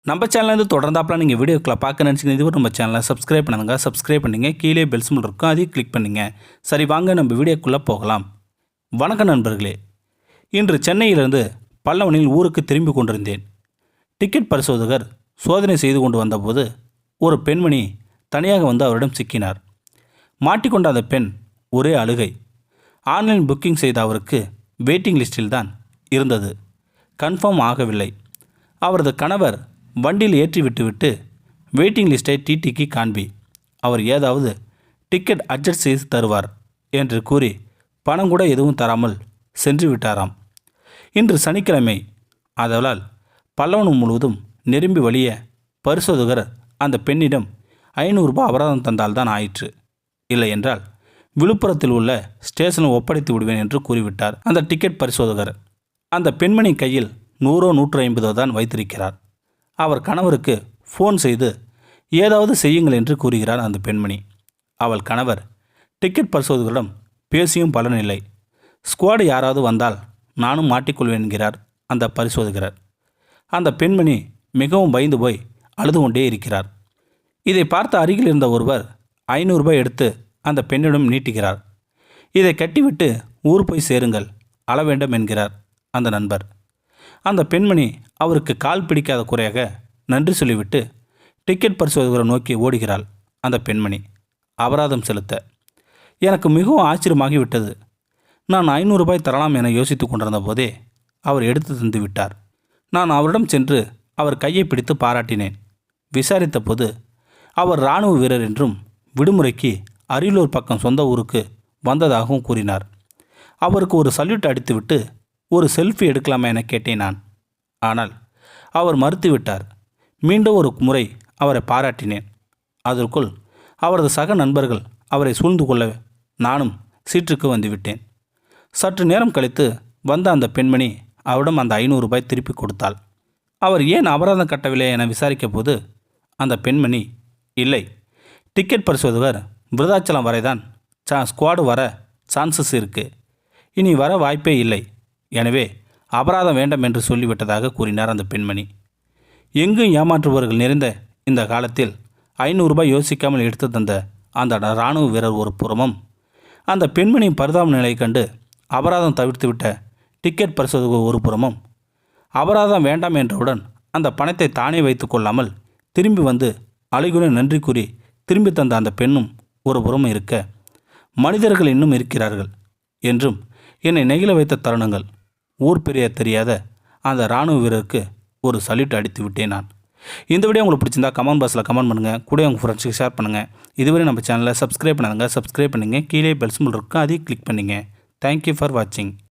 நம்ம சேனல்லேருந்து தொடர்ந்தாப்பில் நீங்கள் வீடியோக்களை பார்க்க நினச்சிங்க இதுவரை நம்ம சேனலை சப்ஸ்கிரைப் பண்ணுங்கள். சப்ஸ்கிரைப் பண்ணிங்க. கீழே பெல் சிம்பல் இருக்கும், அதையும் கிளிக் பண்ணிங்க. சரி, வாங்க நம்ம வீடியோக்குள்ளே போகலாம். வணக்கம் நண்பர்களே. இன்று சென்னையிலிருந்து பல்லவனில் ஊருக்கு திரும்பி கொண்டிருந்தேன். டிக்கெட் பரிசோதகர் சோதனை செய்து கொண்டு வந்தபோது ஒரு பெண்மணி தனியாக வந்து அவரிடம் சிக்கினார். மாட்டிக்கொண்ட அந்த பெண் ஒரே அழுகை. ஆன்லைன் புக்கிங் செய்த அவருக்கு வெயிட்டிங் லிஸ்டில் தான் இருந்தது. கன்ஃபார்ம் ஆகவில்லை. அவரது கணவர் வண்டியில் ஏற்றி விட்டுவிட்டு வெயிட்டிங் லிஸ்ட்டை டிடிக்கு காண்பி, அவர் ஏதாவது டிக்கெட் அட்ஜஸ்ட் செய்து தருவார் என்று கூறி பணம் கூட எதுவும் தராமல் சென்று விட்டாராம். இன்று சனிக்கிழமை. அதனால் பல்லவனம் முழுவதும் நிரம்பி வழிய பரிசோதகர் அந்த பெண்ணிடம் 500 ரூபாய் அபராதம் தந்தால்தான் ஆயிற்று, இல்லை என்றால் விழுப்புரத்தில் உள்ள ஸ்டேஷனில் ஒப்படைத்து விடுவேன் என்று கூறிவிட்டார் அந்த டிக்கெட் பரிசோதகர். அந்த பெண்மணி கையில் 100 150 தான் வைத்திருக்கிறார். அவர் கணவருக்கு ஃபோன் செய்து ஏதாவது செய்யுங்கள் என்று கூறுகிறார் அந்த பெண்மணி. அவள் கணவர் டிக்கெட் பரிசோதகரிடம் பேசியும் பலனில்லை. ஸ்குவாடு யாராவது வந்தால் நானும் மாட்டிக்கொள்வேன் என்கிறார் அந்த பரிசோதகர். அந்த பெண்மணி மிகவும் பயந்து போய் அழுது கொண்டே இருக்கிறார். இதை பார்த்த அருகில் இருந்த ஒருவர் 500 ரூபாய் எடுத்து அந்த பெண்ணிடம் நீட்டுகிறார். இதை கட்டிவிட்டு ஊர் போய் சேருங்கள், அழ வேண்டும் என்கிறார் அந்த நண்பர். அந்த பெண்மணி அவருக்கு கால் பிடிக்காத குறையாக நன்றி சொல்லிவிட்டு டிக்கெட் பரிசோதகரை நோக்கி ஓடுகிறாள். அந்த பெண்மணி அபராதம் செலுத்த எனக்கு மிகவும் ஆச்சரியமாகிவிட்டது. நான் 500 ரூபாய் தரலாம் என யோசித்து கொண்டிருந்த போதே அவர் எடுத்து தந்து விட்டார். நான் அவரிடம் சென்று அவர் கையை பிடித்து பாராட்டினேன். விசாரித்த போது அவர் இராணுவ வீரர் என்றும் விடுமுறைக்கு அரியலூர் பக்கம் சொந்த ஊருக்கு வந்ததாகவும் கூறினார். அவருக்கு ஒரு சல்யூட் அடித்துவிட்டு ஒரு செல்ஃபி எடுக்கலாமா என கேட்டேன் நான். ஆனால் அவர் மறுத்துவிட்டார். மீண்டும் ஒரு முறை அவரை பாராட்டினேன். அதற்குள் அவரது சக நண்பர்கள் அவரை சூழ்ந்து கொள்ள நானும் சீட்டுக்கு வந்துவிட்டேன். சற்று நேரம் கழித்து வந்த அந்த பெண்மணி அவரிடம் அந்த 500 ரூபாய் திருப்பி கொடுத்தாள். அவர் ஏன் அபராதம் கட்டவில்லை என விசாரிக்க போது அந்த பெண்மணி, இல்லை, டிக்கெட் பரிசோதகர் விருதாச்சலம் வரைதான் ஸ்குவாடு வர சான்சஸ் இருக்குது, இனி வர வாய்ப்பே இல்லை, எனவே அபராதம் வேண்டாம் என்று சொல்லிவிட்டதாக கூறினார் அந்த பெண்மணி. எங்கும் ஏமாற்றுபவர்கள் நிறைந்த இந்த காலத்தில் 500 ரூபாய் யோசிக்காமல் எடுத்து தந்த அந்த இராணுவ வீரர் ஒரு புறமும், அந்த பெண்மணி பரிதாப நிலை கண்டு அபராதம் தவிர்த்துவிட்ட டிக்கெட் பரிசோதகர் ஒரு புறமும், அபராதம் வேண்டாம் என்றவுடன் அந்த பணத்தை தானே வைத்து கொள்ளாமல் திரும்பி வந்து அழுகுடன் நன்றி கூறி திரும்பி தந்த அந்த பெண்ணும் ஒரு புறம் இருக்க, மனிதர்கள் இன்னும் இருக்கிறார்கள் என்றும் என்னை நெகிழ வைத்த தருணங்கள். ஊர் பெரிய தெரியாத அந்த இராணுவ வீரருக்கு ஒரு சல்யூட் அடித்து விட்டேன் நான். இந்த வீடியோ உங்களுக்கு பிடிச்சிருந்தா கமெண்ட் பாக்ஸில் கமெண்ட் பண்ணுங்கள், கூட உங்கள் ஃப்ரெண்ட்ஸுக்கு ஷேர் பண்ணுங்கள். இதுவரை நம்ம சேனலை சப்ஸ்கிரைப் பண்ணுங்கள். கீழே பெல் சிம்பல் இருக்கும், அதையும் கிளிக் பண்ணுங்கள். தேங்க்யூ ஃபார் வாட்சிங்.